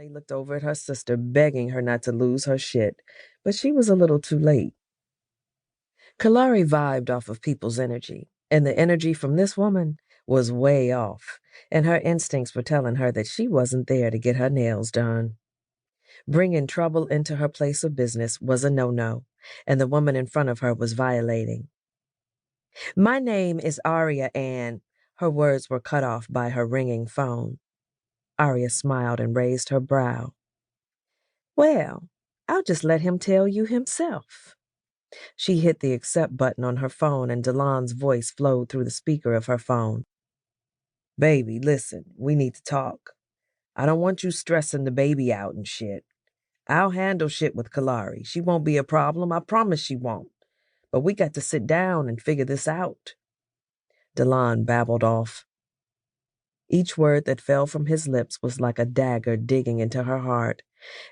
Lonnie looked over at her sister, begging her not to lose her shit, but she was a little too late. Kalari vibed off of people's energy, and the energy from this woman was way off, and her instincts were telling her that she wasn't there to get her nails done. Bringing trouble into her place of business was a no-no, and the woman in front of her was violating. "My name is Aria, and—" Her words were cut off by her ringing phone. Aria smiled and raised her brow. "Well, I'll just let him tell you himself." She hit the accept button on her phone, and Dalon's voice flowed through the speaker of her phone. "Baby, listen, we need to talk. I don't want you stressing the baby out and shit. I'll handle shit with Kalari. She won't be a problem, I promise she won't. But we got to sit down and figure this out." Dalon babbled off. Each word that fell from his lips was like a dagger digging into her heart.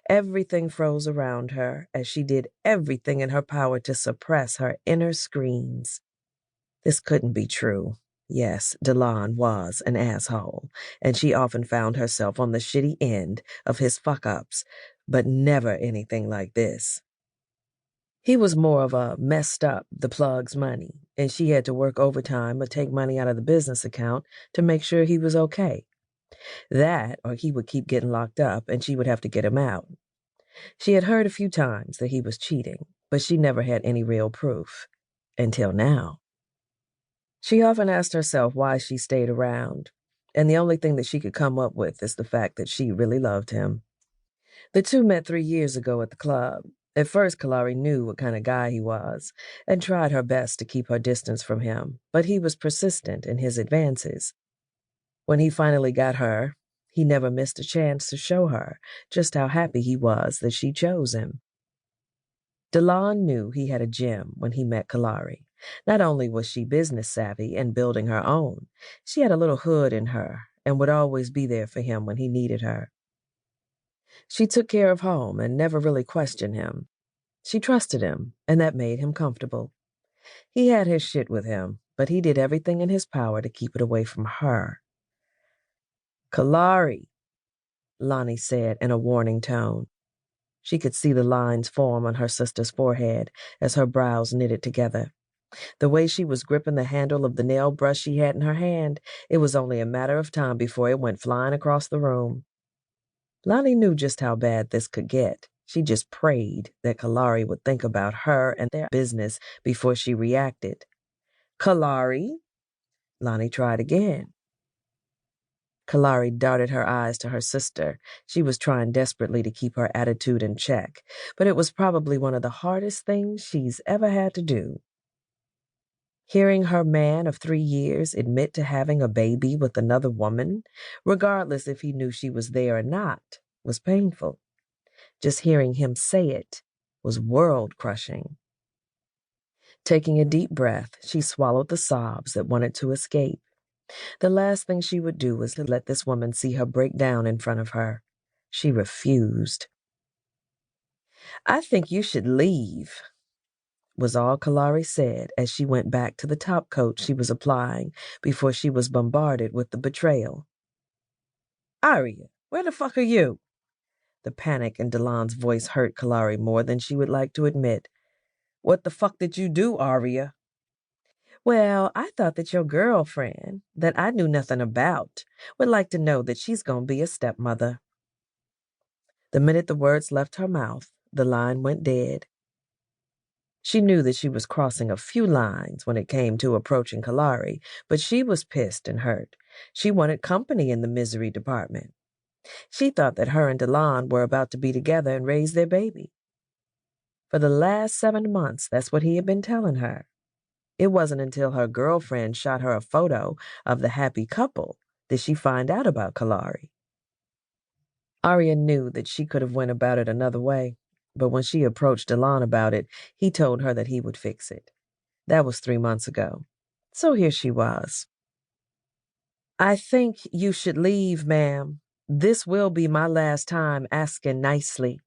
Everything froze around her as she did everything in her power to suppress her inner screams. This couldn't be true. Yes, Dalon was an asshole, and she often found herself on the shitty end of his fuck-ups, but never anything like this. He was more of a messed up the plug's money, and she had to work overtime or take money out of the business account to make sure he was okay. That, or he would keep getting locked up, and she would have to get him out. She had heard a few times that he was cheating, but she never had any real proof. Until now. She often asked herself why she stayed around, and the only thing that she could come up with is the fact that she really loved him. The two met 3 years ago at the club. At first, Kalari knew what kind of guy he was and tried her best to keep her distance from him, but he was persistent in his advances. When he finally got her, he never missed a chance to show her just how happy he was that she chose him. Dalon knew he had a gem when he met Kalari. Not only was she business savvy and building her own, she had a little hood in her and would always be there for him when he needed her. She took care of home and never really questioned him. She trusted him, and that made him comfortable. He had his shit with him, but he did everything in his power to keep it away from her. "Kalari," Lonnie said in a warning tone. She could see the lines form on her sister's forehead as her brows knitted together. The way she was gripping the handle of the nail brush she had in her hand, it was only a matter of time before it went flying across the room. Lonnie knew just how bad this could get. She just prayed that Kalari would think about her and their business before she reacted. "Kalari?" Lonnie tried again. Kalari darted her eyes to her sister. She was trying desperately to keep her attitude in check, but it was probably one of the hardest things she's ever had to do. Hearing her man of 3 years admit to having a baby with another woman, regardless if he knew she was there or not, was painful. Just hearing him say it was world-crushing. Taking a deep breath, she swallowed the sobs that wanted to escape. The last thing she would do was to let this woman see her break down in front of her. She refused. "I think you should leave," was all Kalari said as she went back to the top coat she was applying before she was bombarded with the betrayal. "Aria, where the fuck are you?" The panic in Dalon's voice hurt Kalari more than she would like to admit. "What the fuck did you do, Aria?" "Well, I thought that your girlfriend, that I knew nothing about, would like to know that she's gonna be a stepmother." The minute the words left her mouth, the line went dead. She knew that she was crossing a few lines when it came to approaching Kalari, but she was pissed and hurt. She wanted company in the misery department. She thought that her and Dalon were about to be together and raise their baby. For the last 7 months, that's what he had been telling her. It wasn't until her girlfriend shot her a photo of the happy couple did she find out about Kalari. Aria knew that she could have went about it another way, but when she approached Dalon about it, he told her that he would fix it. That was 3 months ago. So here she was. "I think you should leave, ma'am. This will be my last time asking nicely."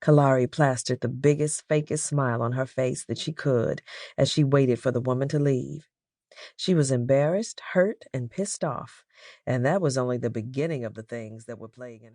Kalari plastered the biggest, fakest smile on her face that she could as she waited for the woman to leave. She was embarrassed, hurt, and pissed off, and that was only the beginning of the things that were plaguing her.